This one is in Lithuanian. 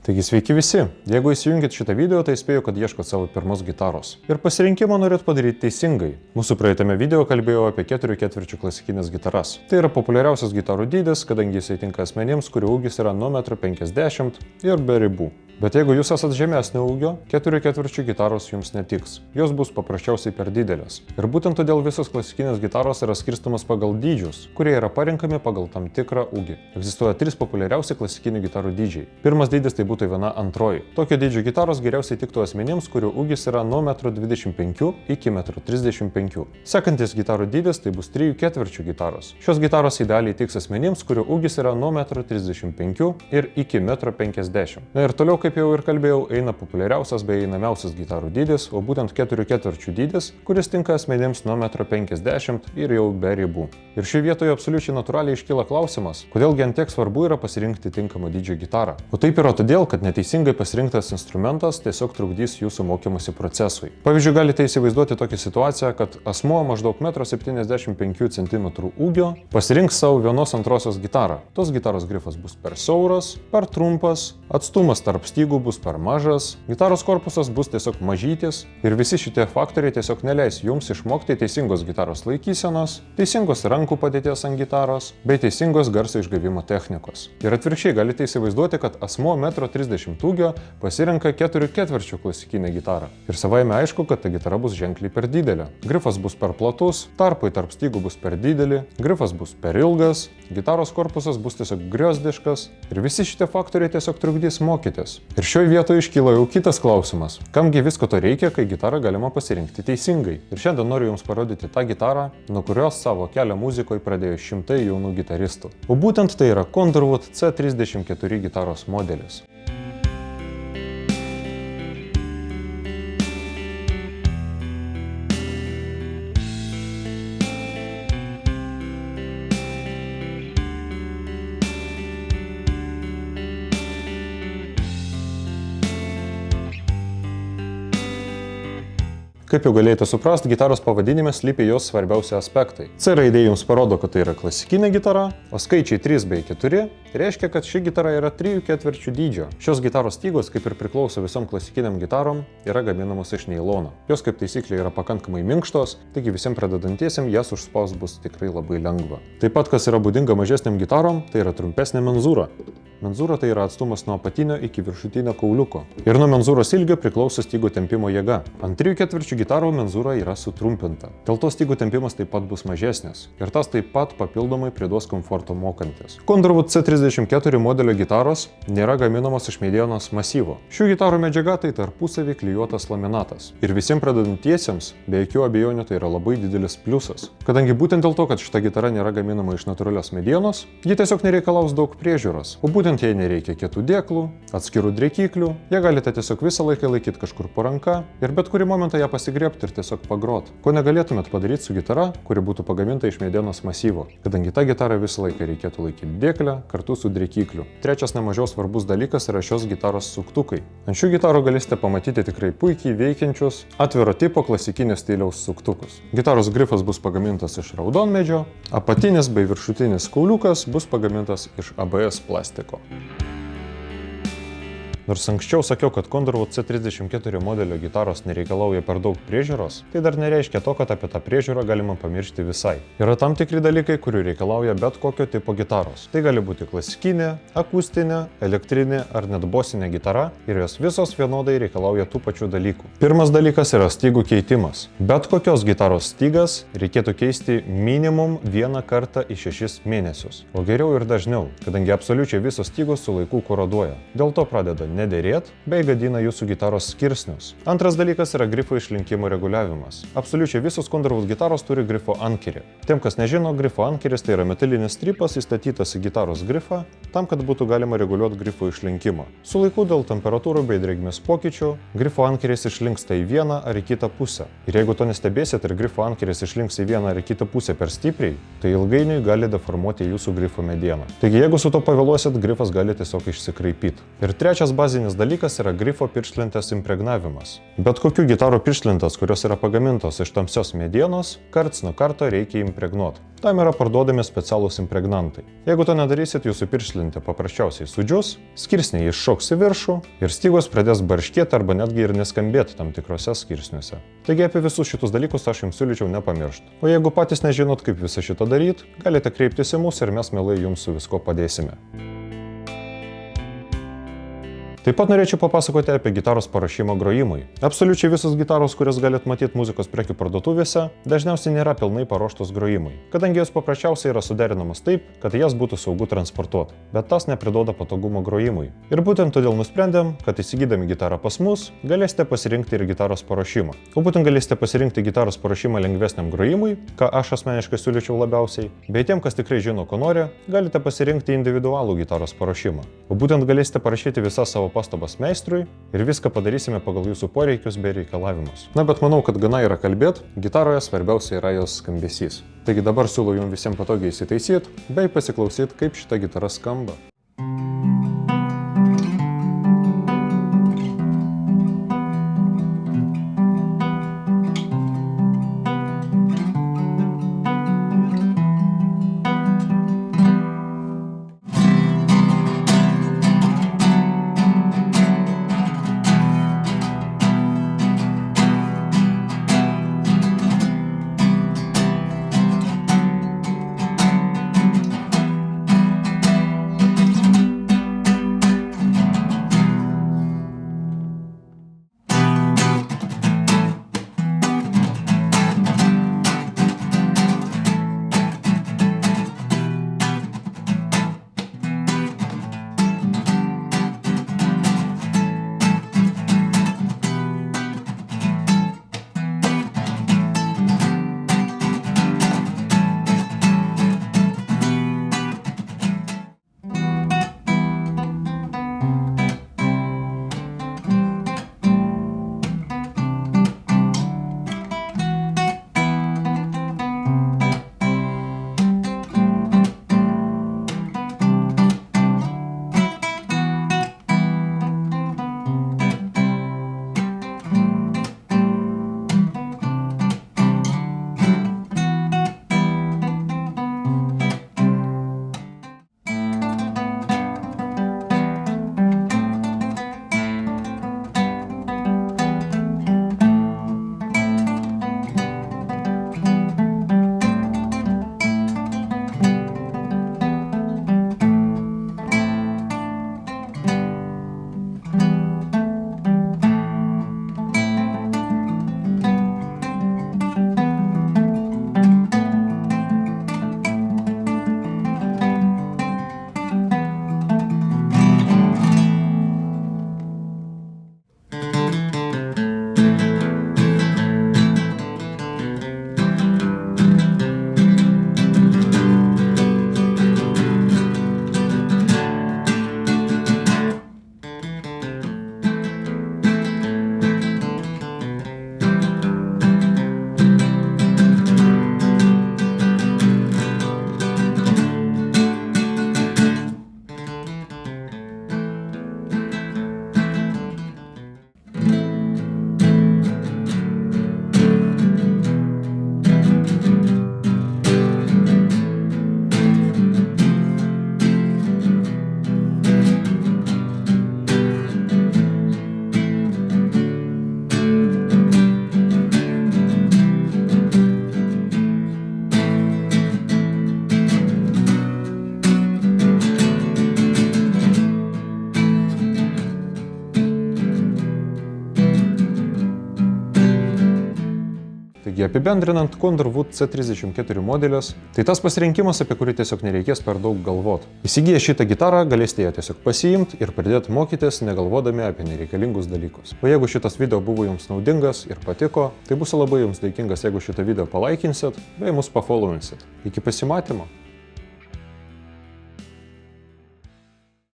Taigi sveiki visi, jeigu įsijungit šitą video, tai spėju, kad ieškot savo pirmos gitaros. Ir pasirinkimą norėt padaryti teisingai. Mūsų praeitame video kalbėjau apie 4/4 klasikinės gitaras. Tai yra populiariausias gitarų dydis, kadangi jisai tinka asmenims, kurių ūgis yra nuo 1,50 m ir be ribų. Bet jeigu jūs esat žemesnio ūgio, 4/4 gitaros jums netiks. Jos bus paprasčiausiai per didelės. Ir būtent todėl visos klasikinės gitaros yra skirstomas pagal dydžius, kurie yra parenkami pagal tam tikrą ūgį. Egzistuoja 3 populiariausi klasikinių gitarų dydžiai. Pirmas dydis tai būtų 1/2. Tokio dydžio gitaros geriausiai tiktų asmenims, kurių ūgis yra nuo 1,25 m iki 1,35 m. Sekantis gitarų dydis tai bus 3/4 gitaros. Šios gitaros idealiai tiks asmenims, kurių ūgis yra nuo 1,35 m ir iki 1,50 m. Na ir toliau, kaip jau ir kalbėjau, eina populiariausias bei einamiausias gitarų dydis, o būtent 4/4 dydis, kuris tinka asmenims nuo 1,50 m ir jau be ribų. Ir šioje vietoje absoliučiai natūraliai iškyla klausimas, kodėlgi ant tiek svarbu yra pasirinkti tinkamą dydžio gitarą. O taip yra todėl, kad neteisingai pasirinktas instrumentas tiesiog trukdys jūsų mokymosi procesui. Pavyzdžiui, galite įsivaizduoti tokią situaciją, kad asmuo maždaug 1,75 cm ūgio pasirinks savo 1/2 gitarą. Tos gitaros grifas bus per siauras, per trumpas, atstumas tarp stygų bus per mažas, gitaros korpusas bus tiesiog mažytis ir visi šitie faktoriai tiesiog neleis jums išmokti teisingos gitaros laikysenos, teisingos rankų padėties ant gitaros bei teisingos garso išgavimo technikos. Ir atvirkščiai galite įsivaizduoti, kad asmuo 1,30 m ūgio pasirenka 4/4 klasikinę gitarą. Ir savaime aišku, kad ta gitara bus ženkliai per didelė. Grifas bus per platus, tarpai tarp stygų bus per dideli, grifas bus per ilgas, gitaros korpusas bus tiesiog griozdiškas ir visi šitie faktoriai tiesiog trukdys mokytis. Ir šioje vietoje iškyla jau kitas klausimas. Kamgi visko to reikia, kai gitarą galima pasirinkti teisingai? Ir šiandien noriu jums parodyti tą gitarą, nuo kurios savo kelią muzikoje pradėjo šimtai jaunų gitaristų. O būtent tai yra Condorwood C34 gitaros modelis. Kaip jau galėjote suprasti, gitaros pavadinime slypi jos svarbiausi aspektai. C raidė jums parodo, kad tai yra klasikinė gitara, o skaičiai 3 bei 4 reiškia, kad ši gitara yra 3/4 dydžio. Šios gitaros stygos, kaip ir priklauso visom klasikiniam gitarom, yra gaminamos iš nailono. Jos kaip taisyklė yra pakankamai minkštos, taigi visiems pradedantiesiems jas užspaust bus tikrai labai lengva. Taip pat, kas yra būdinga mažesniam gitarom, tai yra trumpesnė menzūra. Menzūra tai yra atstumas nuo apatinio iki viršutinio kauliuko. Ir nuo menzūros ilgio priklauso stygų tempimo jėga. Ant 3/4 gitarų menzūra yra sutrumpinta. Dėl to stygų tempimas taip pat bus mažesnis. Ir tas taip pat papildomai priduos komforto mokantis. Condorwood C34 modelio gitaros nėra gaminamos iš medienos masyvo. Šių gitarų medžiaga tai tarpusavį klijuotas laminatas. Ir visiems pradedantiesiems, be jokių abejonių, tai yra labai didelis pliusas. Kadangi būtent dėl to, kad šita gitara nėra gaminama iš natūralios medienos, ji tiesiog nereikalaus daug priežiūros. O būtent jai nereikia kietų dėklų, atskirų drėkiklių, ją galite tiesiog visą laiką laikyti kažkur po ranka ir bet kurį momentą ją pasigriebti ir tiesiog pagrot. Ko negalėtumėt padaryti su gitara, kuri būtų pagaminta iš medienos masyvo, kadangi tą gitarą visą laiką reikėtų laikyti dėklę kartu su drėkikliu. Trečias nemažiau svarbus dalykas yra šios gitaros suktukai. Ant šių gitarų galite pamatyti tikrai puikiai veikiančius atviro tipo klasikinio stiliaus suktukus. Gitaros grifas bus pagamintas iš raudonmedžio, apatinis bei viršutinis kauliukas bus pagamintas iš ABS plastiko. Nors anksčiau sakiau, kad Condorwood C34 modelio gitaros nereikalauja per daug priežiūros, tai dar nereiškia to, kad apie tą priežiūrą galima pamiršti visai. Yra tam tikri dalykai, kurių reikalauja bet kokio tipo gitaros. Tai gali būti klasikinė, akustinė, elektrinė ar net bosinė gitara ir jos visos vienodai reikalauja tų pačių dalykų. Pirmas dalykas yra stygų keitimas. Bet kokios gitaros stygas reikėtų keisti minimum 1 kartą į 6 mėnesius, o geriau ir dažniau, kadangi absoliučiai visos stygos su laiku koroduoja. Dėl to pradeda nederėt bei gadina jūsų gitaros skirsnius. Antras dalykas yra grifo išlinkimo reguliavimas. Absoliučiai visos Condorwood gitaros turi grifo ankerį. Tiem, kas nežino, grifo ankeris tai yra metalinis strypas įstatytas į gitaros grifą, tam, kad būtų galima reguliuoti grifo išlinkimą. Su laiku dėl temperatūrų bei drėgmės pokyčių, grifo ankeris išlinksta į vieną ar į kitą pusę. Ir jeigu to nestebėsit ir grifo ankeris išlinks į vieną ar į kitą pusę per stipriai, tai ilgainiui gali deformuoti jūsų grifo medieną. Taigi, jeigu su to pavėluosit, grifas gali tiesiog išsikraipyti. Ir trečias bazinis dalykas yra grifo pirštlentės impregnavimas. Bet kokių gitarų pirštlentės, kurios yra pagamintos iš tamsios medienos, karts nuo karto reikia impregnuoti. Tam yra parduodami specialūs impregnantai. Jeigu to nedarysit, jūsų pirštlentė paprasčiausiai sudžius, skirsniai iššoks į viršų ir stygos pradės barškėti arba netgi ir neskambėti tam tikrose skirsniuose. Taigi apie visus šitus dalykus aš jums siūlyčiau nepamiršti. O jeigu patys nežinot, kaip visą šitą daryti, galite kreiptis į mus ir mes mielai jums su visko padėsime. Taip pat norėčiau papasakoti apie gitaros paruošimą grojimui. Absoliučiai visos gitaros, kurias galite matyti muzikos prekių parduotuvėse, dažniausiai nėra pilnai paruoštos grojimui, kadangi jos paprasčiausiai yra suderinamos taip, kad jas būtų saugu transportuoti, bet tas nepriduoda patogumo grojimui. Ir būtent todėl nusprendėm, kad įsigydami gitarą pas mus, galėsite pasirinkti ir gitaros paruošimą. O būtent galėsite pasirinkti gitaros paruošimą lengvesniam grojimui, ką aš asmeniškai siūlyčiau labiausiai, bei tiem, kas tikrai žino, ko nori, galite pasirinkti individualų gitaros paruošimą. O būtent galėsite parašyti visą savo pastabas meistrui ir viską padarysime pagal jūsų poreikius bei reikalavimus. Na, bet manau, kad gana yra kalbėti, gitaroje svarbiausia yra jos skambesys. Taigi dabar siūlau jums visiems patogiai įsitaisyti bei pasiklausyti, kaip šita gitara skamba. Taigi apibendrinant Condorwood C34 modelis, tai tas pasirinkimas, apie kurį tiesiog nereikės per daug galvoti. Įsigiję šitą gitarą galėsite ją tiesiog pasiimti ir pradėti mokytis, negalvodami apie nereikalingus dalykus. O jeigu šitas video buvo jums naudingas ir patiko, tai būsiu labai jums dėkingas, jeigu šitą video palaikinsit bei mus pafollowinsit. Iki pasimatymo!